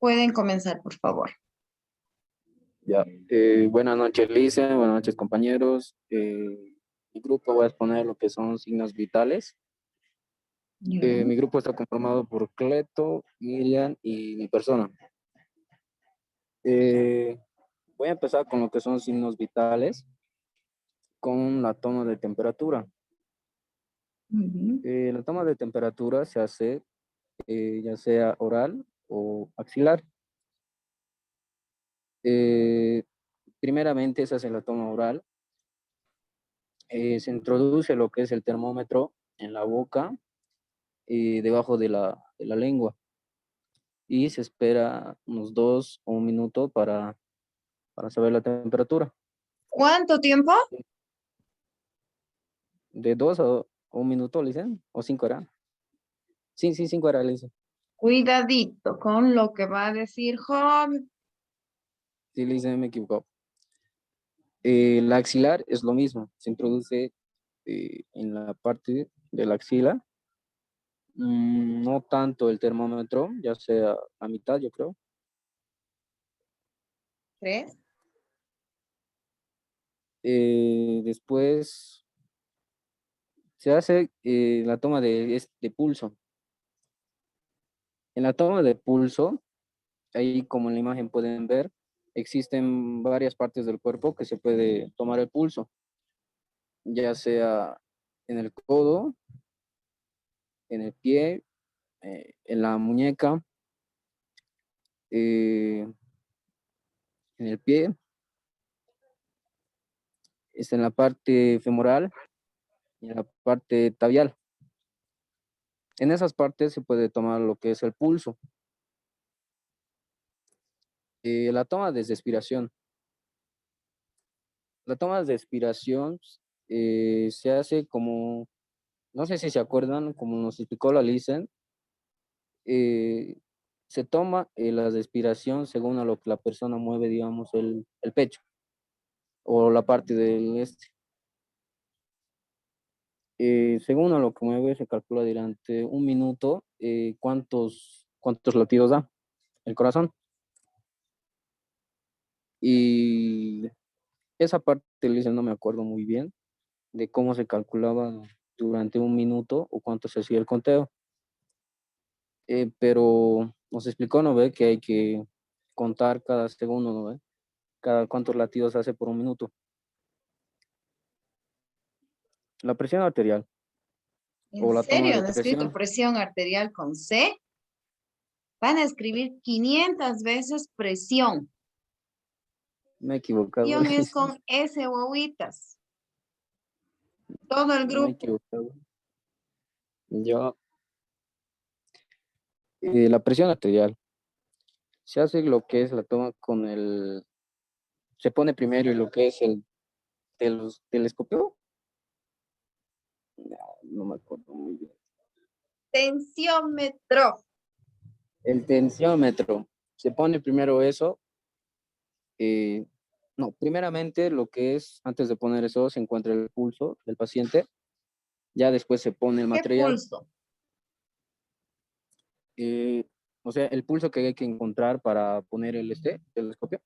Pueden comenzar, por favor. Ya. Buenas noches, Lice. Buenas noches, compañeros. Mi grupo voy a exponer lo que son signos vitales. Ya. Mi grupo está conformado por Cleto, Miriam y mi persona. Voy a empezar con lo que son signos vitales, con la toma de temperatura. Ujú. La toma de temperatura se hace ya sea oral o axilar. Primeramente se hace la toma oral. Se introduce lo que es el termómetro en la boca y debajo de la lengua y se espera unos 2 o 1 minuto para saber la temperatura. ¿Cuánto tiempo? De 2 a 1 minuto, le dicen, o 5 horas. Sí, 5 horas, le dicen. Cuidadito con lo que va a decir joven. Sí, le dicen, me equivoco. La axilar es lo mismo, se introduce en la parte de la axila. No tanto el termómetro, ya sea a mitad, yo creo. ¿Tres? Después se hace la toma de pulso. En la toma de pulso, ahí como en la imagen pueden ver, existen varias partes del cuerpo que se puede tomar el pulso, ya sea en el codo, en el pie, en la muñeca, en el pie, está en la parte femoral y en la parte tabial. En esas partes se puede tomar lo que es el pulso. La toma de expiración. La toma de expiración se hace como, no sé si se acuerdan, como nos explicó la Licen, se toma la respiración según a lo que la persona mueve, digamos, el pecho o la parte del este. Según a lo que mueve, se calcula durante 1 minuto cuántos latidos da el corazón. Y esa parte, Lisa, no me acuerdo muy bien de cómo se calculaba durante 1 minuto o cuánto se hacía el conteo. Pero nos explicó, ¿no ve? Que hay que contar cada segundo, ¿no ve? Cada cuántos latidos hace por 1 minuto. La presión arterial ¿En o la toma serio de han escrito presión. presión arterial con C? Van a escribir 500 veces presión. Me he equivocado. Presión es con S huevitas. Todo el Me he grupo. equivocado. Yo, la presión arterial se hace lo que es la toma con se pone primero lo que es el telescopio. No me acuerdo muy bien. Tensiómetro. El tensiómetro. Se pone primero eso. No, primeramente lo que es, antes de poner eso, se encuentra el pulso del paciente. Ya después se pone el ¿Qué material. pulso? O sea, el pulso que hay que encontrar para poner el telescopio.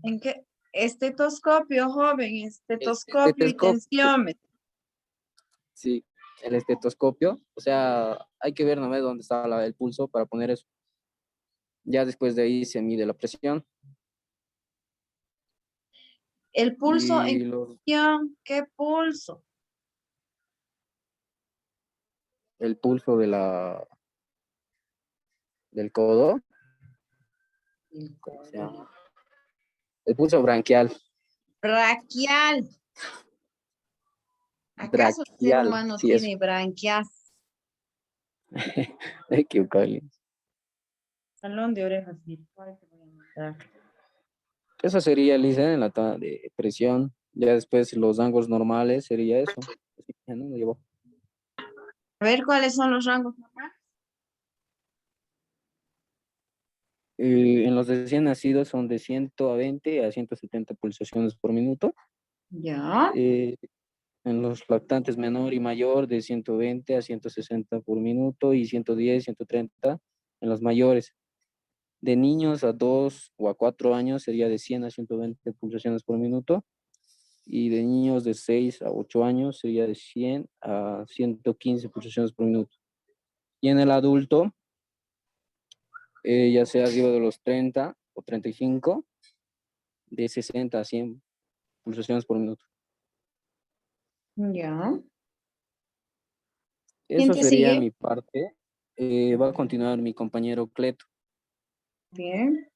¿En qué? Estetoscopio, joven, El estetoscopio y estetoscopio. tensiómetro. Sí, el estetoscopio. O sea, hay que ver, ¿no ve? Dónde está el pulso para poner eso. Ya después de ahí se mide la presión. El pulso en Y cuestión, ¿qué pulso? el pulso del codo. El ¿Cómo se codo. llama? El pulso branquial. Braquial. ¿Acaso el ser Braquial. humano Sí, eso. tiene branquias? Me he equivocado. Salón de orejas virtual te voy a mandar. Eso sería, Lisa, en la toma de presión. Ya después los rangos normales sería eso. Ya no me llevó. A ver cuáles son los rangos normales. En los de recién nacidos son de 120 a 170 pulsaciones por minuto. Ya. Eh, en los lactantes menor y mayor de 120 a 160 por minuto y 110, 130 en los mayores. De niños a 2 o a 4 años sería de 100 a 120 pulsaciones por minuto. Y de niños de 6 a 8 años sería de 100 a 115 pulsaciones por minuto. Y en el adulto, ya sea arriba de los 30 o 35, de 60 a 100 pulsaciones por minuto. Ya. ¿Quién Eso te sería sigue? mi parte. Va a continuar mi compañero Cleto. Bien.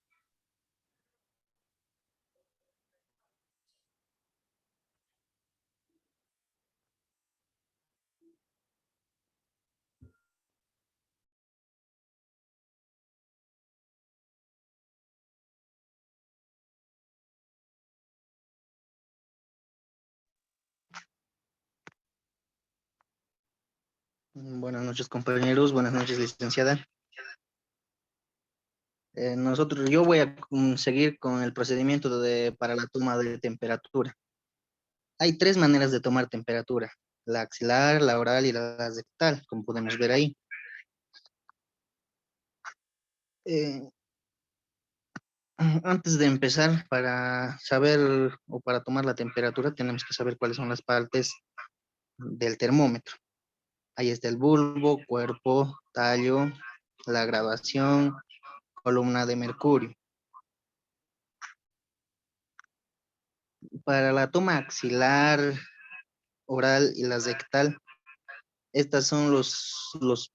Buenas noches, compañeros. Buenas noches, licenciada. Yo voy a seguir con el procedimiento para la toma de temperatura. Hay tres maneras de tomar temperatura: la axilar, la oral y la rectal, como podemos ver ahí. Eh, Antes de empezar, para saber o para tomar la temperatura, tenemos que saber cuáles son las partes del termómetro. Ahí está el bulbo, cuerpo, tallo, la graduación, columna de mercurio. Para la toma axilar, oral y la rectal, estos son los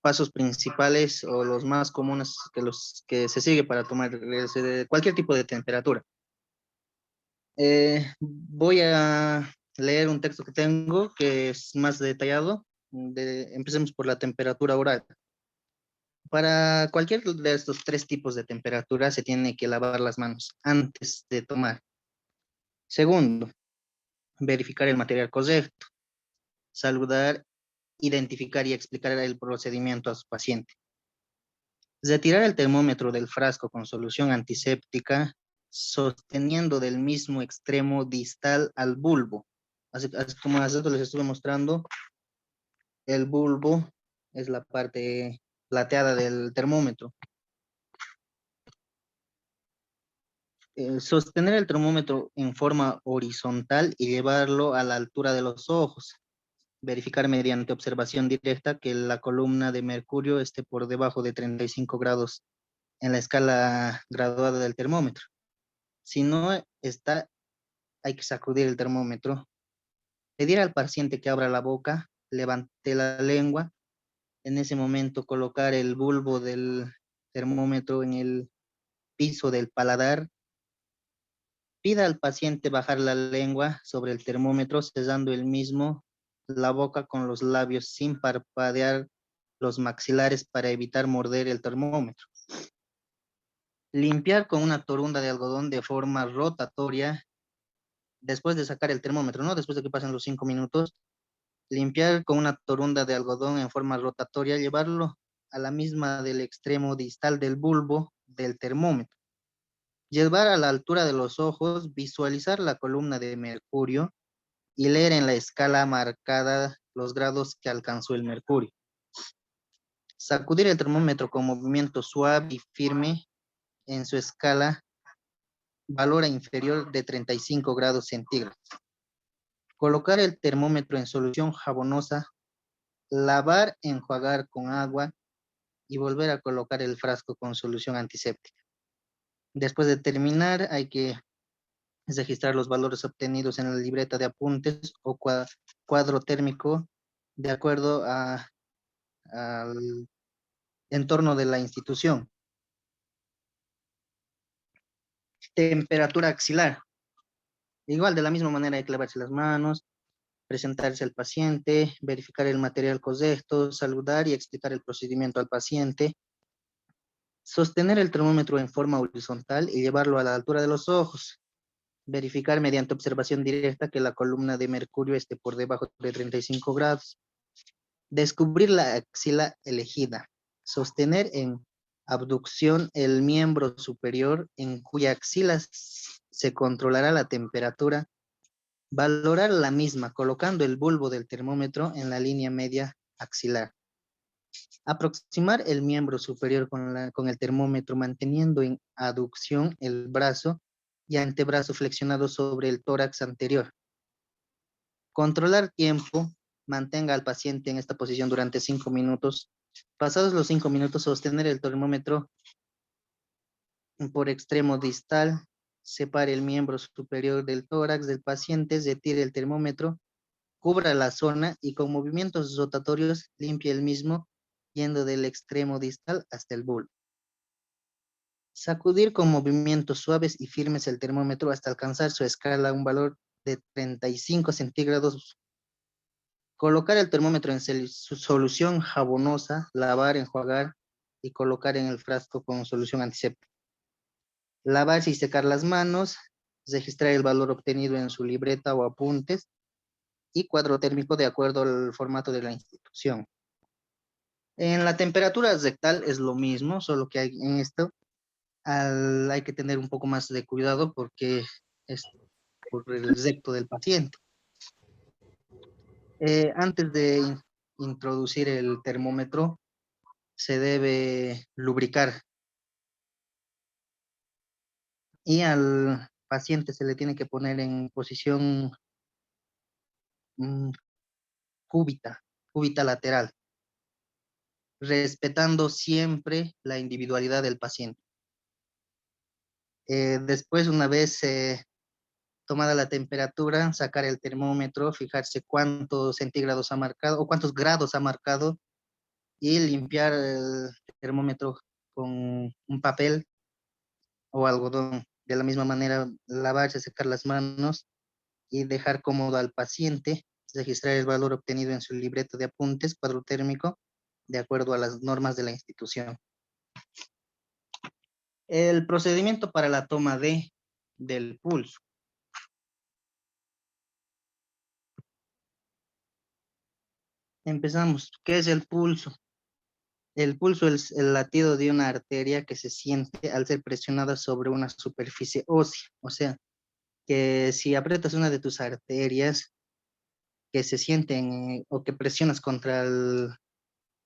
pasos principales o los más comunes los que se sigue para tomar cualquier tipo de temperatura. Voy a leer un texto que tengo que es más detallado. Empecemos por la temperatura oral. Para cualquier de estos tres tipos de temperatura se tiene que lavar las manos antes de tomar. Segundo, verificar el material correcto. Saludar, identificar y explicar el procedimiento a su paciente. Retirar el termómetro del frasco con solución antiséptica, sosteniendo del mismo extremo distal al bulbo. Así como hace rato les estuve mostrando, el bulbo es la parte plateada del termómetro. Sostener el termómetro en forma horizontal y llevarlo a la altura de los ojos. Verificar mediante observación directa que la columna de mercurio esté por debajo de 35 grados en la escala graduada del termómetro. Si no está, hay que sacudir el termómetro. Pedir al paciente que abra la boca, levante la lengua. En ese momento colocar el bulbo del termómetro en el piso del paladar. Pida al paciente bajar la lengua sobre el termómetro, cerrando el mismo la boca con los labios sin parpadear los maxilares para evitar morder el termómetro. Limpiar con una torunda de algodón de forma rotatoria después de sacar el termómetro, ¿no? Después de que pasen los 5 minutos, limpiar con una torunda de algodón en forma rotatoria, llevarlo a la misma del extremo distal del bulbo del termómetro. Llevar a la altura de los ojos, visualizar la columna de mercurio y leer en la escala marcada los grados que alcanzó el mercurio. Sacudir el termómetro con movimiento suave y firme en su escala valor inferior de 35 grados centígrados. Colocar el termómetro en solución jabonosa, lavar, enjuagar con agua y volver a colocar el frasco con solución antiséptica. Después de terminar, hay que registrar los valores obtenidos en la libreta de apuntes o cuadro térmico de acuerdo al entorno de la institución. Temperatura axilar. Igual, de la misma manera hay que lavarse las manos, presentarse al paciente, verificar el material correcto, saludar y explicar el procedimiento al paciente. Sostener el termómetro en forma horizontal y llevarlo a la altura de los ojos. Verificar mediante observación directa que la columna de mercurio esté por debajo de 35 grados. Descubrir la axila elegida. Sostener en abducción el miembro superior en cuya axila se controlará la temperatura. Valorar la misma colocando el bulbo del termómetro en la línea media axilar. Aproximar el miembro superior con el termómetro manteniendo en aducción el brazo y antebrazo flexionado sobre el tórax anterior. Controlar tiempo. Mantenga al paciente en esta posición durante 5 minutos. Pasados los 5 minutos, sostener el termómetro por extremo distal. Separe el miembro superior del tórax del paciente. Retire el termómetro. Cubra la zona y con movimientos rotatorios limpie el mismo, yendo del extremo distal hasta el bulbo. Sacudir con movimientos suaves y firmes el termómetro hasta alcanzar su escala, un valor de 35 centígrados. Colocar el termómetro en su solución jabonosa, lavar, enjuagar y colocar en el frasco con solución antiséptica. Lavarse y secar las manos, registrar el valor obtenido en su libreta o apuntes y cuadro térmico de acuerdo al formato de la institución. En la temperatura rectal es lo mismo, solo que en esto hay que tener un poco más de cuidado porque es por el recto del paciente. Antes de introducir el termómetro, se debe lubricar y al paciente se le tiene que poner en posición mm, cúbita lateral, respetando siempre la individualidad del paciente. Después, una vez tomada la temperatura, sacar el termómetro, fijarse cuántos centígrados ha marcado o cuántos grados ha marcado y limpiar el termómetro con un papel o algodón. De la misma manera, lavarse, secar las manos y dejar cómodo al paciente, registrar el valor obtenido en su libreta de apuntes, cuadro térmico, de acuerdo a las normas de la institución. El procedimiento para la toma del pulso. Empezamos. ¿Qué es el pulso? El pulso es el latido de una arteria que se siente al ser presionada sobre una superficie ósea. O sea, que si aprietas una de tus arterias que se sienten o que presionas contra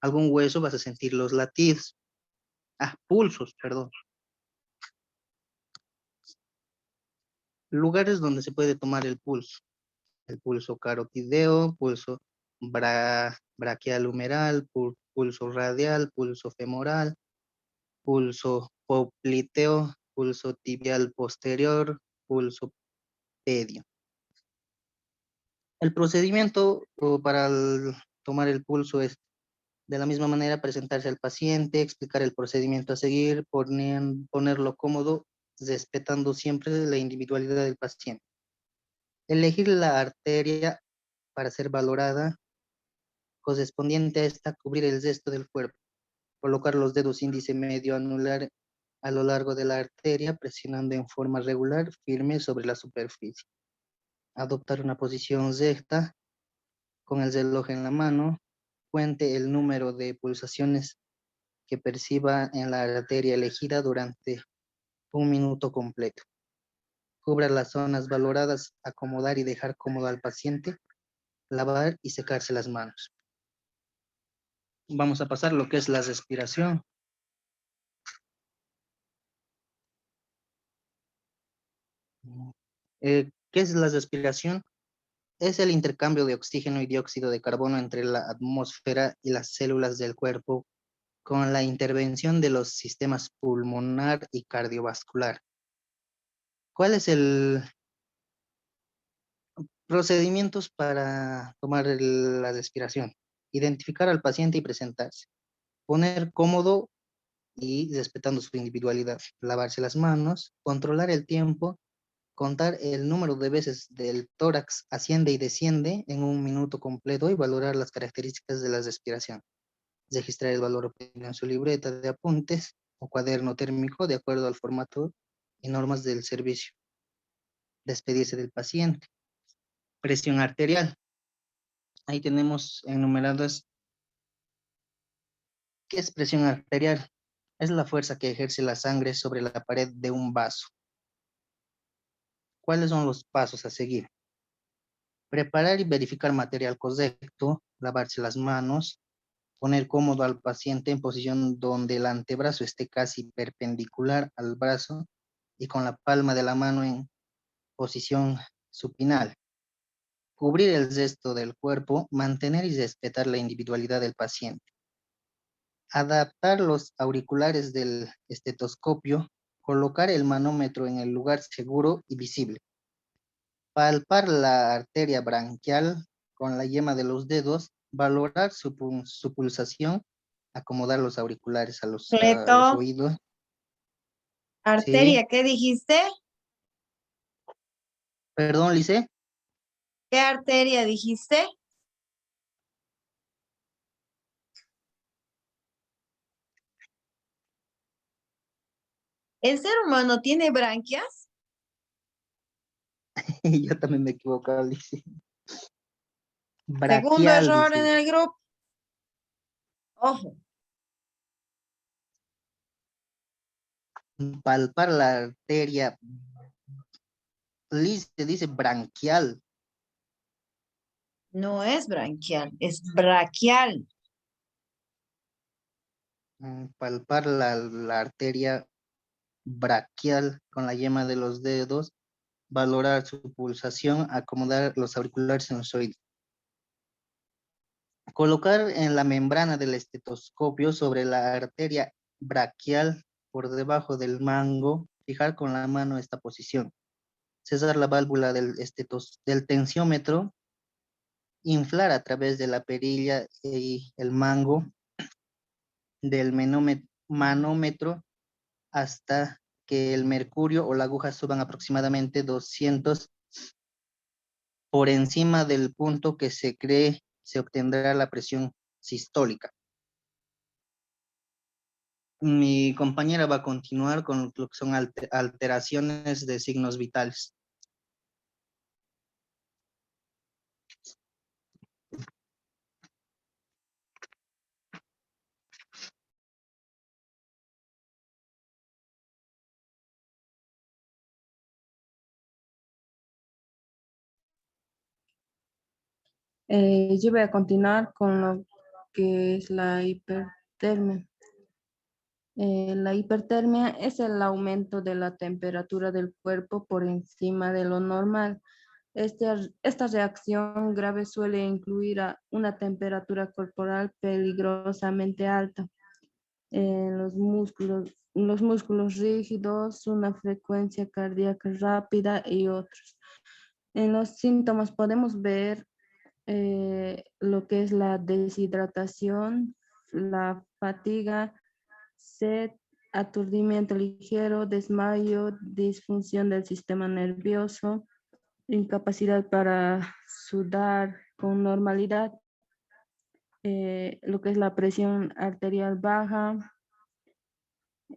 algún hueso, vas a sentir los latidos. Pulsos, perdón. Lugares donde se puede tomar el pulso. El pulso carotideo, pulso braquial humeral, pulso radial, pulso femoral, pulso popliteo, pulso tibial posterior, pulso pedio. El procedimiento para tomar el pulso es de la misma manera presentarse al paciente, explicar el procedimiento a seguir, ponerlo cómodo, respetando siempre la individualidad del paciente. Elegir la arteria para ser valorada, correspondiente a esta, cubrir el resto del cuerpo. Colocar los dedos índice medio anular a lo largo de la arteria, presionando en forma regular, firme sobre la superficie. Adoptar una posición recta, con el reloj en la mano, cuente el número de pulsaciones que perciba en la arteria elegida durante 1 minuto completo. Cubra las zonas valoradas, acomodar y dejar cómodo al paciente, lavar y secarse las manos. Vamos a pasar lo que es la respiración. ¿Qué es la respiración? Es el intercambio de oxígeno y dióxido de carbono entre la atmósfera y las células del cuerpo con la intervención de los sistemas pulmonar y cardiovascular. ¿Cuál es el procedimientos para tomar la respiración? Identificar al paciente y presentarse. Poner cómodo y respetando su individualidad. Lavarse las manos, controlar el tiempo, contar el número de veces del tórax asciende y desciende en 1 minuto completo y valorar las características de la respiración. Registrar el valor obtenido en su libreta de apuntes o cuaderno térmico de acuerdo al formato y normas del servicio. Despedirse del paciente. Presión arterial. Ahí tenemos enumeradas. ¿Qué es presión arterial? Es la fuerza que ejerce la sangre sobre la pared de un vaso. ¿Cuáles son los pasos a seguir? Preparar y verificar material correcto, lavarse las manos, Poner cómodo al paciente en posición donde el antebrazo esté casi perpendicular al brazo y con la palma de la mano en posición supinal. Cubrir el resto del cuerpo, mantener y respetar la individualidad del paciente. Adaptar los auriculares del estetoscopio, colocar el manómetro en el lugar seguro y visible. Palpar la arteria branquial con la yema de los dedos, valorar su pulsación, acomodar los auriculares a los Completo. oídos. Sí, Arteria, ¿qué dijiste? perdón, Lice. ¿Qué arteria dijiste? ¿El ser humano tiene branquias? Yo también me he equivocado, Lice. Segundo Braquial, error en dice. el grupo. Ojo. Palpar la arteria, Lice dice branquial. No es branquial, es braquial. Palpar la arteria braquial con la yema de los dedos, valorar su pulsación, acomodar los auriculares en los oídos. Colocar en la membrana del estetoscopio sobre la arteria braquial por debajo del mango, fijar con la mano esta posición. Cesar la válvula del tensiómetro, inflar a través de la perilla y el mango del manómetro hasta que el mercurio o la aguja suban aproximadamente 200 por encima del punto que se cree se obtendrá la presión sistólica. Mi compañera va a continuar con lo que son alteraciones de signos vitales. Yo voy a continuar con lo que es la hipertermia. La hipertermia es el aumento de la temperatura del cuerpo por encima de lo normal. Esta reacción grave suele incluir a una temperatura corporal peligrosamente alta, los músculos rígidos, una frecuencia cardíaca rápida y otros. En los síntomas podemos ver lo que es la deshidratación, la fatiga, sed, aturdimiento ligero, desmayo, disfunción del sistema nervioso, incapacidad para sudar con normalidad, lo que es la presión arterial baja.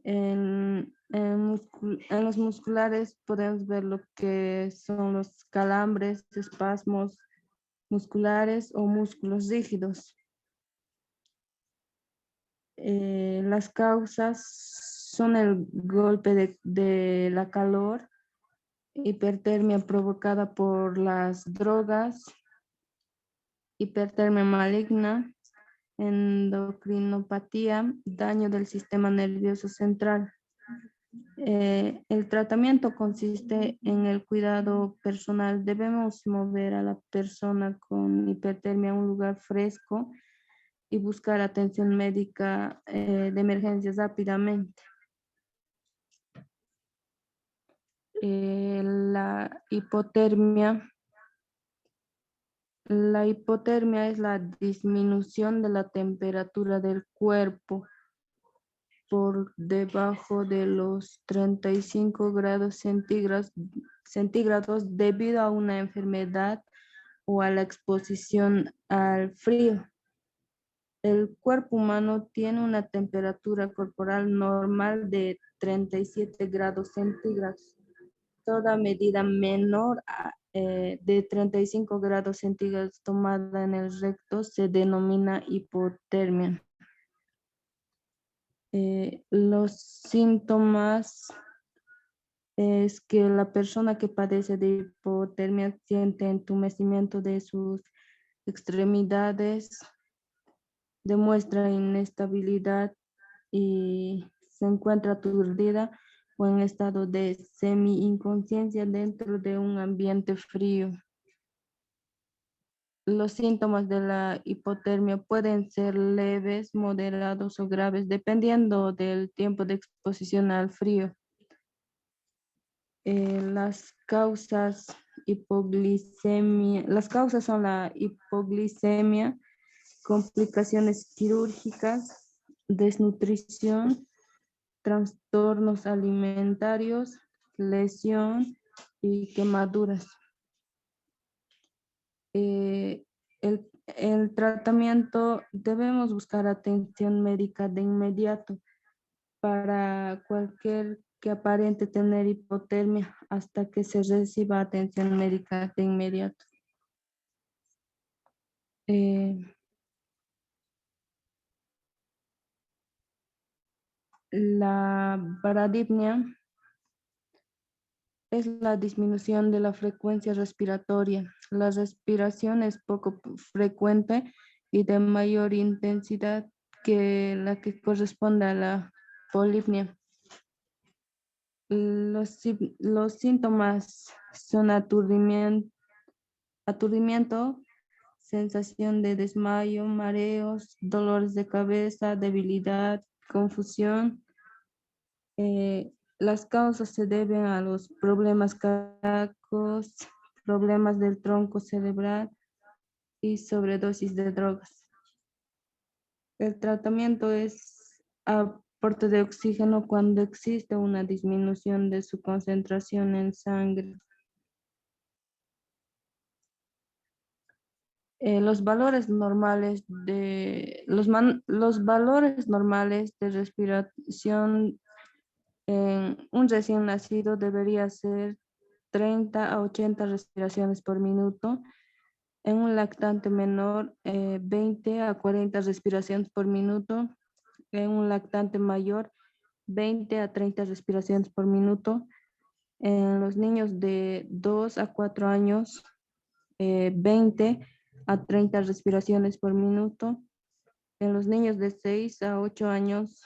En los musculares podemos ver lo que son los calambres, espasmos musculares o músculos rígidos. Las causas son el golpe de la calor, hipertermia provocada por las drogas, hipertermia maligna, endocrinopatía, daño del sistema nervioso central. El tratamiento consiste en el cuidado personal. Debemos mover a la persona con hipertermia a un lugar fresco y buscar atención médica de emergencias rápidamente. La hipotermia es la disminución de la temperatura del cuerpo por debajo de los 35 grados centígrados debido a una enfermedad o a la exposición al frío. El cuerpo humano tiene una temperatura corporal normal de 37 grados centígrados. Toda medida menor de 35 grados centígrados tomada en el recto se denomina hipotermia. Los síntomas es que la persona que padece de hipotermia siente entumecimiento de sus extremidades, demuestra inestabilidad y se encuentra aturdida o en estado de semi-inconsciencia dentro de un ambiente frío. Los síntomas de la hipotermia pueden ser leves, moderados o graves, dependiendo del tiempo de exposición al frío. Las causas son la hipoglicemia, complicaciones quirúrgicas, desnutrición, trastornos alimentarios, lesión y quemaduras. El tratamiento, debemos buscar atención médica de inmediato para cualquier que aparente tener hipotermia hasta que se reciba atención médica de inmediato. La bradipnia es la disminución de la frecuencia respiratoria. La respiración es poco frecuente y de mayor intensidad que la que corresponde a la polipnia. Los síntomas son aturdimiento, sensación de desmayo, mareos, dolores de cabeza, debilidad, confusión. Las causas se deben a los problemas cardíacos, problemas del tronco cerebral y sobredosis de drogas. El tratamiento es aporte de oxígeno cuando existe una disminución de su concentración en sangre. Los valores normales de respiración en un recién nacido debería ser 30 a 80 respiraciones por minuto. En un lactante menor, 20 a 40 respiraciones por minuto. En un lactante mayor, 20 a 30 respiraciones por minuto. En los niños de 2 a 4 años, 20 a 30 respiraciones por minuto. En los niños de 6 a 8 años,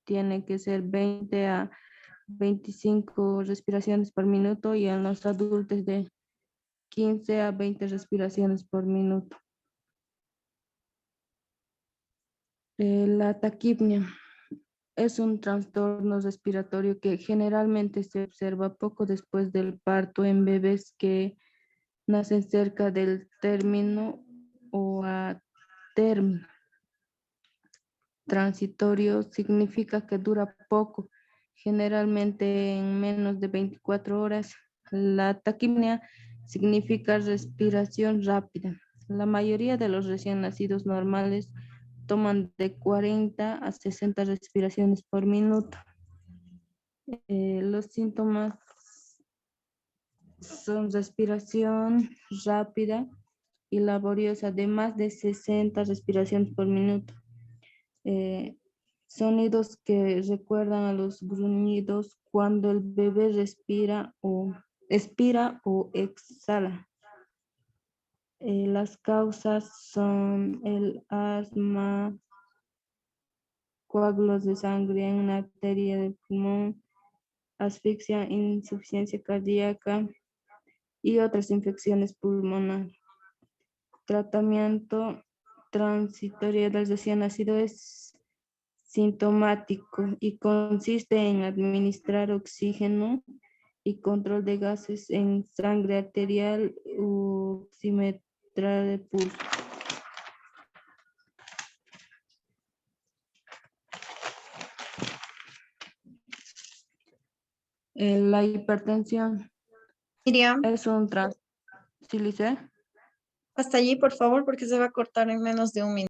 tiene que ser 20 a 25 respiraciones por minuto, y en los adultos de 15 a 20 respiraciones por minuto. La taquipnia es un trastorno respiratorio que generalmente se observa poco después del parto en bebés que nacen cerca del término o a término. Transitorio significa que dura poco, generalmente en menos de 24 horas. La taquipnia significa respiración rápida. La mayoría de los recién nacidos normales toman de 40 a 60 respiraciones por minuto. Los síntomas son respiración rápida y laboriosa de más de 60 respiraciones por minuto. Sonidos que recuerdan a los gruñidos cuando el bebé expira o exhala. Las causas son el asma, coágulos de sangre en una arteria del pulmón, asfixia, insuficiencia cardíaca y otras infecciones pulmonares. Tratamiento transitorio del recién nacido es sintomático y consiste en administrar oxígeno y control de gases en sangre arterial u oximetría de pulso. La hipertensión Miriam, es un trastorno. ¿Sí, Lice? hasta allí, por favor, porque se va a cortar en menos de un minuto.